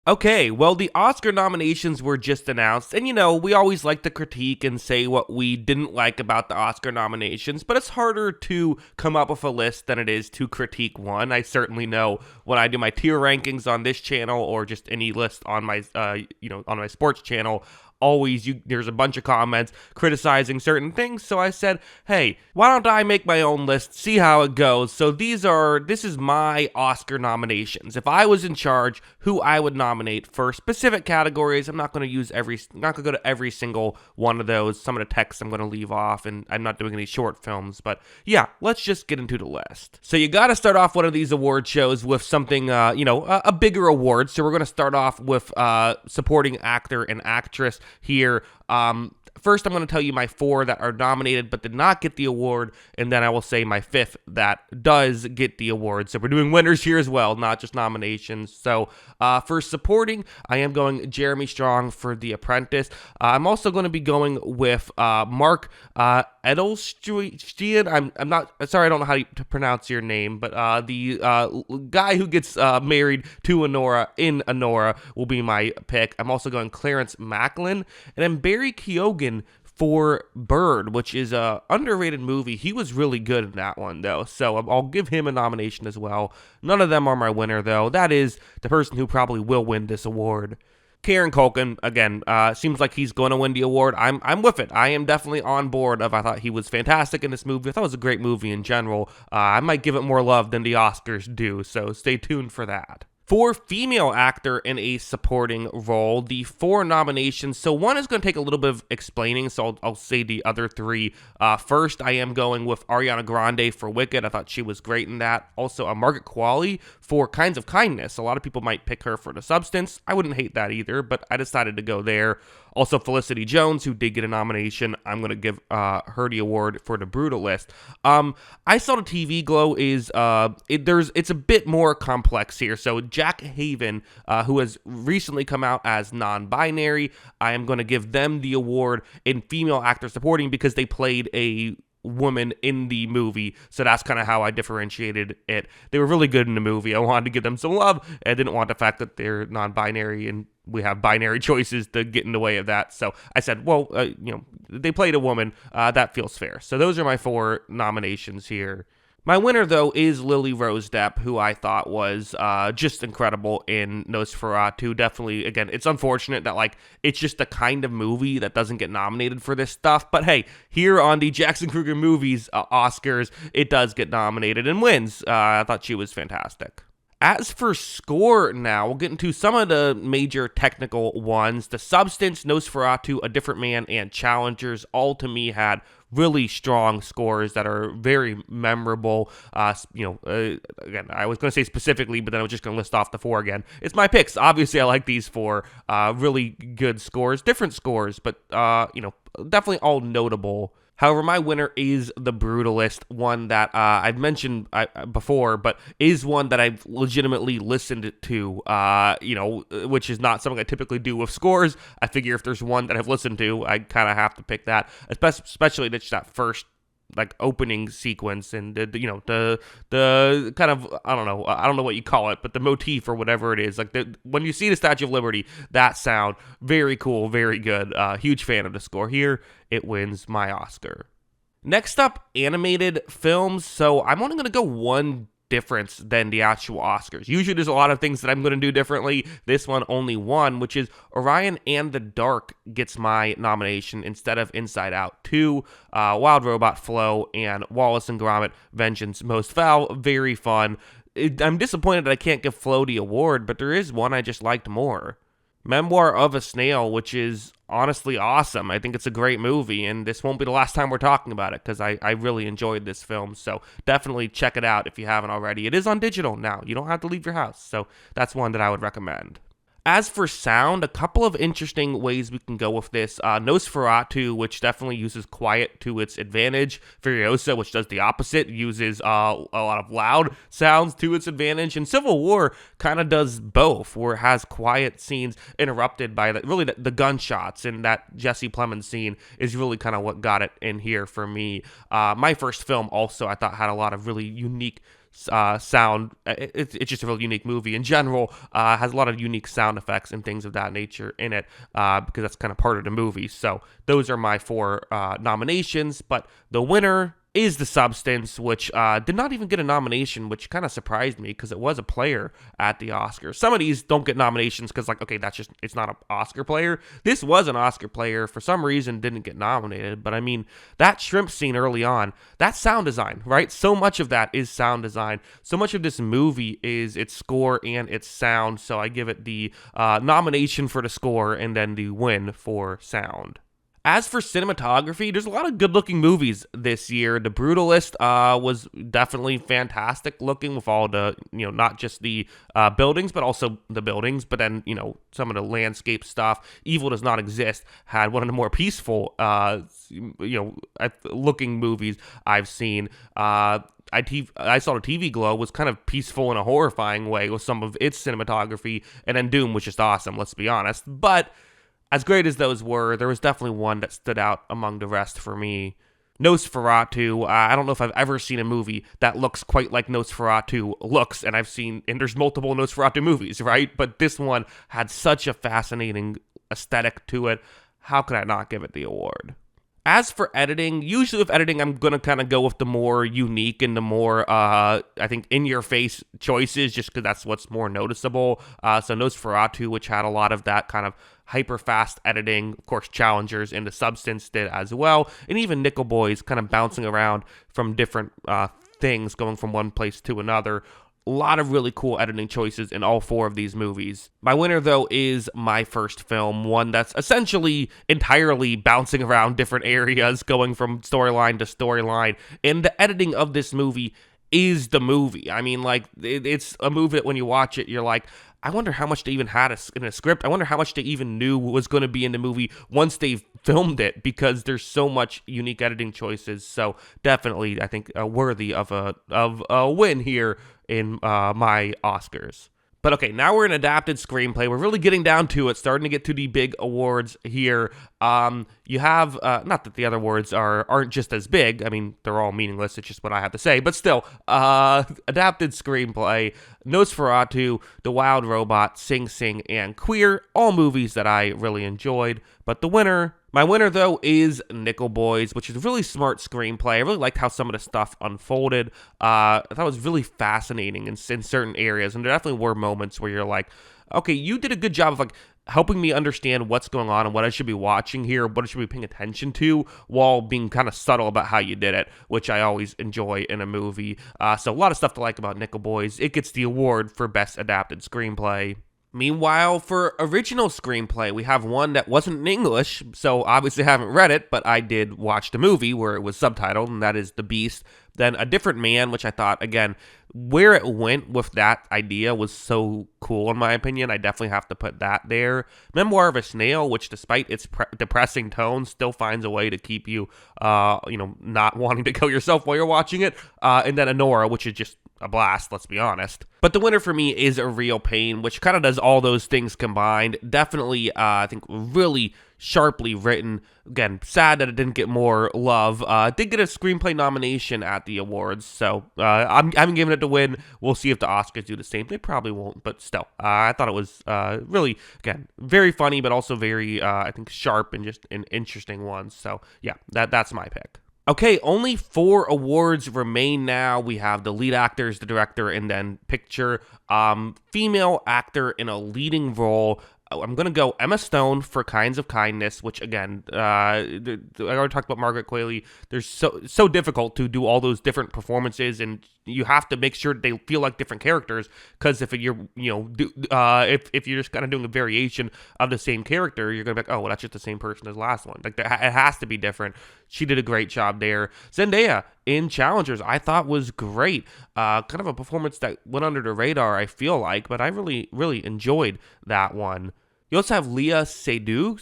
Okay, well, the Oscar nominations were just announced, and we always like to critique and say what we didn't like about the Oscar nominations, but it's harder to come up with a list than it is to critique one. I certainly know when I do my tier rankings on this channel or just any list on my, on my sports channel. There's a bunch of comments criticizing certain things, so I said, hey, why don't I make my own list, see how it goes. So this is my Oscar nominations. If I was in charge, who I would nominate for specific categories. I'm not going to go to every single one of those. Some of the text I'm going to leave off, and I'm not doing any short films, but yeah, let's just get into the list. So you got to start off one of these award shows with something, a bigger award. So we're going to start off with supporting actor and actress here. First, I'm going to tell you my 4 that are nominated but did not get the award, and then I will say my 5th that does get the award. So we're doing winners here as well, not just nominations. So for supporting, I am going Jeremy Strong for The Apprentice. I'm also going to be going with Mark Edelstein. I'm not sorry, I don't know how to pronounce your name, but the guy who gets married to Anora will be my pick. I'm also going Clarence Macklin, and then Barry Keoghan for Bird, which is a underrated movie. He was really good in that one, though, so I'll give him a nomination as well. None of them are my winner, though. That is the person who probably will win this award. Kieran Culkin, again, seems like he's going to win the award. I'm with it. I am definitely on board I thought he was fantastic in this movie. I thought it was a great movie in general. I might give it more love than the Oscars do, so stay tuned for that. For female actor in a supporting role, the 4 nominations. So one is going to take a little bit of explaining, so I'll say the other 3. First, I am going with Ariana Grande for Wicked. I thought she was great in that. Also, Margaret Qualley for Kinds of Kindness. A lot of people might pick her for The Substance. I wouldn't hate that either, but I decided to go there. Also, Felicity Jones, who did get a nomination. I'm going to give her the award for The Brutalist. I saw the TV Glow is it's a bit more complex here. So Jack Haven, who has recently come out as non-binary, I am going to give them the award in female actor supporting because they played a woman in the movie, so that's kind of how I differentiated it. They were really good in the movie. I wanted to give them some love. I didn't want the fact that they're non-binary and we have binary choices to get in the way of that. So I said, well, they played a woman. That feels fair. So those are my 4 nominations here. My winner, though, is Lily Rose Depp, who I thought was just incredible in Nosferatu. Definitely, again, it's unfortunate that, it's just the kind of movie that doesn't get nominated for this stuff. But hey, here on the Jackson Kruger Movies Oscars, it does get nominated and wins. I thought she was fantastic. As for score now, we'll get into some of the major technical ones. The Substance, Nosferatu, A Different Man, and Challengers all to me had really strong scores that are very memorable. Again, I was going to say specifically, but then I was just going to list off the 4 again. It's my picks. Obviously, I like these 4 really good scores, different scores, but definitely all notable. However, my winner is The Brutalist, one that I've mentioned before, but is one that I've legitimately listened to, which is not something I typically do with scores. I figure if there's one that I've listened to, I kind of have to pick that, especially that first opening sequence and the kind of I don't know what you call it, but the motif or whatever it is, when you see the Statue of Liberty, that sound very cool, very good. Huge fan of the score here. It wins my Oscar. Next up, animated films. So I'm only going to go one difference than the actual Oscars. Usually there's a lot of things that I'm going to do differently. This one only one, which is Orion and the Dark gets my nomination instead of Inside Out 2, Wild Robot Flow, and Wallace and Gromit Vengeance Most Foul. Very fun. I'm disappointed that I can't give Flow the award, but there is one I just liked more. Memoir of a Snail, which is honestly awesome. I think it's a great movie, and this won't be the last time we're talking about it because I really enjoyed this film, so definitely check it out if you haven't already. It is on digital now. You don't have to leave your house, so that's one that I would recommend. As for sound, a couple of interesting ways we can go with this. Nosferatu, which definitely uses quiet to its advantage. Furiosa, which does the opposite, uses a lot of loud sounds to its advantage. And Civil War kind of does both, where it has quiet scenes interrupted by the gunshots. And that Jesse Plemons scene is really kind of what got it in here for me. My first film also, I thought, had a lot of really unique sound. It's just a really unique movie in general. Has a lot of unique sound effects and things of that nature in it, because that's kind of part of the movie. So those are my four nominations. But the winner is The Substance, which did not even get a nomination, which kind of surprised me because it was a player at the Oscars. Some of these don't get nominations because, like, okay, it's not an Oscar player. This was an Oscar player. For some reason, didn't get nominated. But I mean, that shrimp scene early on, that's sound design, right? So much of that is sound design. So much of this movie is its score and its sound. So I give it the nomination for the score and then the win for sound. As for cinematography, there's a lot of good-looking movies this year. The Brutalist was definitely fantastic looking with all the, not just the buildings, but also the buildings, but then, some of the landscape stuff. Evil Does Not Exist had one of the more peaceful, looking movies I've seen. I saw the TV Glow was kind of peaceful in a horrifying way with some of its cinematography, and then Doom was just awesome, let's be honest. But as great as those were, there was definitely one that stood out among the rest for me. Nosferatu. I don't know if I've ever seen a movie that looks quite like Nosferatu looks, and there's multiple Nosferatu movies, right? But this one had such a fascinating aesthetic to it. How could I not give it the award? As for editing, usually with editing, I'm going to kind of go with the more unique and the more, I think, in-your-face choices, just because that's what's more noticeable. So Nosferatu, which had a lot of that kind of hyper-fast editing. Of course, Challengers and The Substance did as well. And even Nickel Boys kind of bouncing around from different things, going from one place to another. A lot of really cool editing choices in all four of these movies. My winner, though, is my first film, one that's essentially entirely bouncing around different areas, going from storyline to storyline. And the editing of this movie is the movie. I mean, like, it's a movie that when you watch it, you're like, I wonder how much they even had in a script. I wonder how much they even knew was going to be in the movie once they filmed it, because there's so much unique editing choices. So definitely, I think, worthy of a win here in my Oscars. But okay, now we're in adapted screenplay. We're really getting down to it, starting to get to the big awards here. You have, not that the other awards aren't just as big. I mean, they're all meaningless. It's just what I have to say. But still, adapted screenplay, Nosferatu, The Wild Robot, Sing Sing, and Queer. All movies that I really enjoyed. But my winner, though, is Nickel Boys, which is a really smart screenplay. I really liked how some of the stuff unfolded. I thought it was really fascinating in certain areas, and there definitely were moments where you're like, okay, you did a good job of like helping me understand what's going on and what I should be watching here, what I should be paying attention to, while being kind of subtle about how you did it, which I always enjoy in a movie. So a lot of stuff to like about Nickel Boys. It gets the award for Best Adapted Screenplay. Meanwhile, for original screenplay, we have one that wasn't in English, so obviously I haven't read it, but I did watch the movie where it was subtitled, and that is The Beast. Then A Different Man, which I thought, again, where it went with that idea was so cool, in my opinion. I definitely have to put that there. Memoir of a Snail, which despite its depressing tone, still finds a way to keep you, not wanting to kill yourself while you're watching it. And then Anora, which is just a blast, let's be honest. But the winner for me is A Real Pain, which kind of does all those things combined. Definitely, I think, really sharply written. Again, sad that it didn't get more love. It did get a screenplay nomination at the awards, so I'm giving it the win. We'll see if the Oscars do the same. They probably won't, but still, I thought it was really, again, very funny, but also very, I think, sharp and just an interesting one. So yeah, that's my pick. Okay, only 4 awards remain now. We have the lead actors, the director, and then picture. Female actor in a leading role. I'm going to go Emma Stone for Kinds of Kindness, which, again, I already talked about Margaret Qualley. They're so difficult to do all those different performances, and you have to make sure they feel like different characters, because if you're, if you're just kind of doing a variation of the same character, you're going to be like, oh, well, that's just the same person as the last one. Like, it has to be different. She did a great job there. Zendaya in Challengers, I thought was great. Kind of a performance that went under the radar, I feel like, but I really, really enjoyed that one. You also have Leah Seydoux,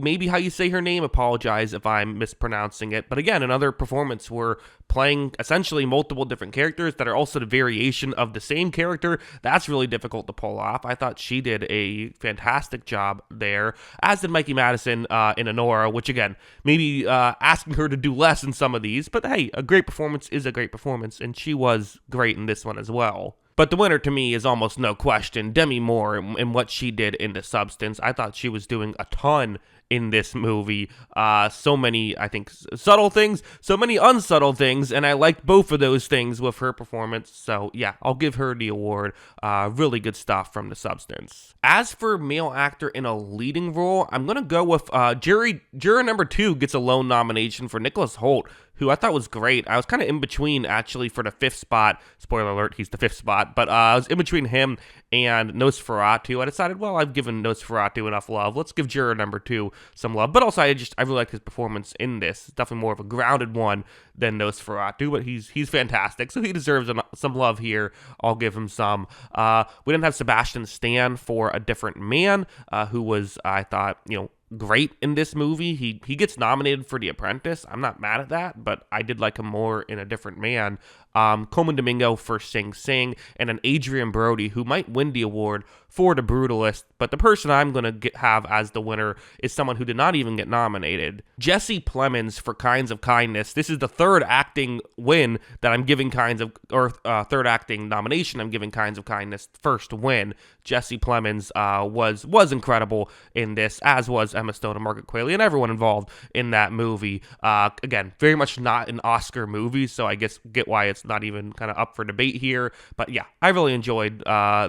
maybe how you say her name. Apologize if I'm mispronouncing it. But again, another performance where playing essentially multiple different characters that are also the variation of the same character. That's really difficult to pull off. I thought she did a fantastic job there, as did Mikey Madison in Anora, which again, maybe asking her to do less in some of these. But hey, a great performance is a great performance, and she was great in this one as well. But the winner to me is almost no question, Demi Moore and what she did in The Substance. I thought she was doing a ton in this movie. So many, I think, subtle things, so many unsubtle things, and I liked both of those things with her performance. So yeah, I'll give her the award. Really good stuff from The Substance. As for male actor in a leading role, I'm gonna go with juror number 2 gets a lone nomination for Nicholas Hoult, who I thought was great. I was kind of in between, actually, for the 5th spot. Spoiler alert, he's the 5th spot. But I was in between him and Nosferatu. I decided, well, I've given Nosferatu enough love. Let's give juror number 2 some love. But also, I really like his performance in this. It's definitely more of a grounded one than Nosferatu, but he's fantastic. So he deserves some love here. I'll give him some. We didn't have Sebastian Stan for A Different Man, who was, I thought, great in this movie. He gets nominated for The Apprentice. I'm not mad at that, but I did like him more in A Different Man. Coleman Domingo for Sing Sing, and an Adrian Brody, who might win the award for The Brutalist, but the person I'm going to have as the winner is someone who did not even get nominated. Jesse Plemons for Kinds of Kindness. This is the third acting win that I'm giving third acting nomination I'm giving Kinds of Kindness first win. Jesse Plemons was incredible in this, as was Emma Stone and Margaret Qualley and everyone involved in that movie. Again, very much not an Oscar movie, so I get why it's not even kind of up for debate here. But yeah, I really enjoyed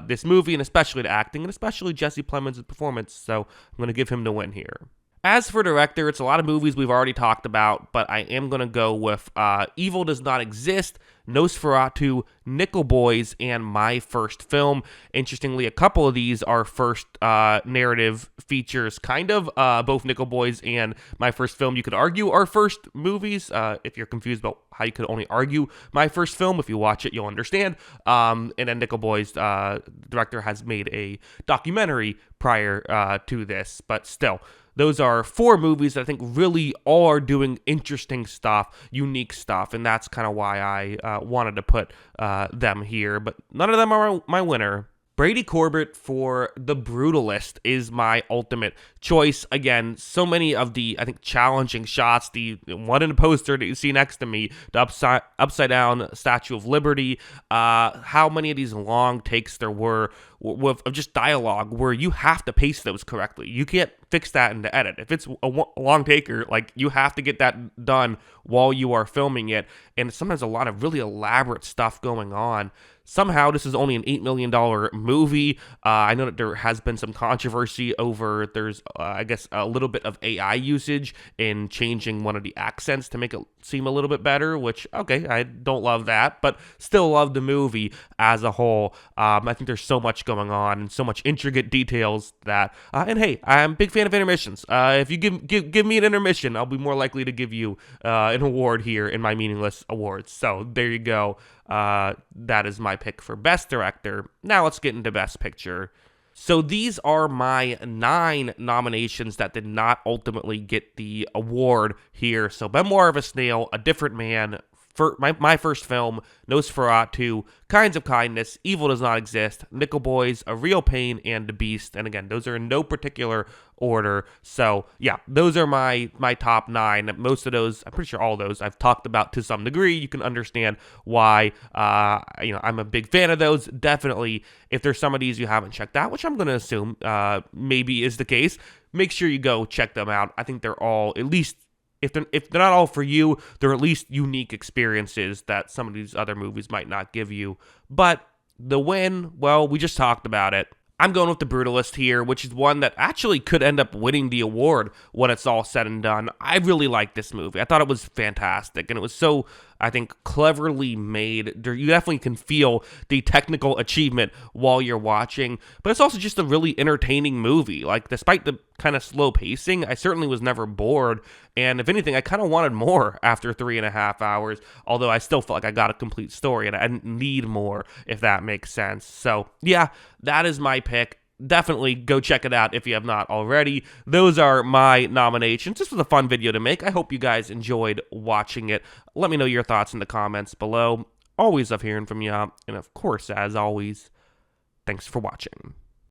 this movie, and especially the acting, and especially Jesse Plemons' performance, so I'm going to give him the win here. As for director, it's a lot of movies we've already talked about, but I am going to go with Evil Does Not Exist, Nosferatu, Nickel Boys, and My First Film. Interestingly, a couple of these are first narrative features, kind of. Both Nickel Boys and My First Film, you could argue, are first movies. If you're confused about how you could only argue My First Film, if you watch it, you'll understand. And then Nickel Boys, the director has made a documentary prior to this, but still. Those are 4 movies that I think really all are doing interesting stuff, unique stuff, and that's kind of why I wanted to put them here. But none of them are my winner. Brady Corbet for The Brutalist is my ultimate choice. Again, so many of the, I think, challenging shots, the one in the poster that you see next to me, the upside down Statue of Liberty, how many of these long takes there were of just dialogue where you have to pace those correctly. You can't fix that in the edit. If it's a long taker, like, you have to get that done while you are filming it, and sometimes a lot of really elaborate stuff going on. Somehow, this is only an $8 million movie. I know that there has been some controversy over, there's, I guess, a little bit of AI usage in changing one of the accents to make it seem a little bit better, which, okay, I don't love that, but still love the movie as a whole. I think there's so much going on and so much intricate details that, and hey, I'm a big fan of intermissions. If you give me an intermission, I'll be more likely to give you an award here in my meaningless awards. So there you go. That is my pick for Best Director. Now let's get into Best Picture. So these are my 9 nominations that did not ultimately get the award here. So Memoir of a Snail, A Different Man, for my First Film, Nosferatu, Kinds of Kindness, Evil Does Not Exist, Nickel Boys, A Real Pain, and The Beast. And again, those are in no particular order. So yeah, those are my top 9. Most of those, I'm pretty sure all those, I've talked about to some degree. You can understand why I'm a big fan of those. Definitely, if there's some of these you haven't checked out, which I'm going to assume maybe is the case, make sure you go check them out. I think they're all, at least, if they're not all for you, they're at least unique experiences that some of these other movies might not give you. But the win, well, we just talked about it. I'm going with The Brutalist here, which is one that actually could end up winning the award when it's all said and done. I really liked this movie. I thought it was fantastic, and it was so, I think, cleverly made. You definitely can feel the technical achievement while you're watching, but it's also just a really entertaining movie. Like, despite the kind of slow pacing, I certainly was never bored, and if anything, I kind of wanted more after 3.5 hours, although I still felt like I got a complete story, and I didn't need more, if that makes sense. So, yeah, that is my pick. definitely go check it out if you have not already. Those are my nominations. This was a fun video to make. I hope you guys enjoyed watching it. Let me know your thoughts in the comments below. Always love hearing from you. And of course, as always, thanks for watching.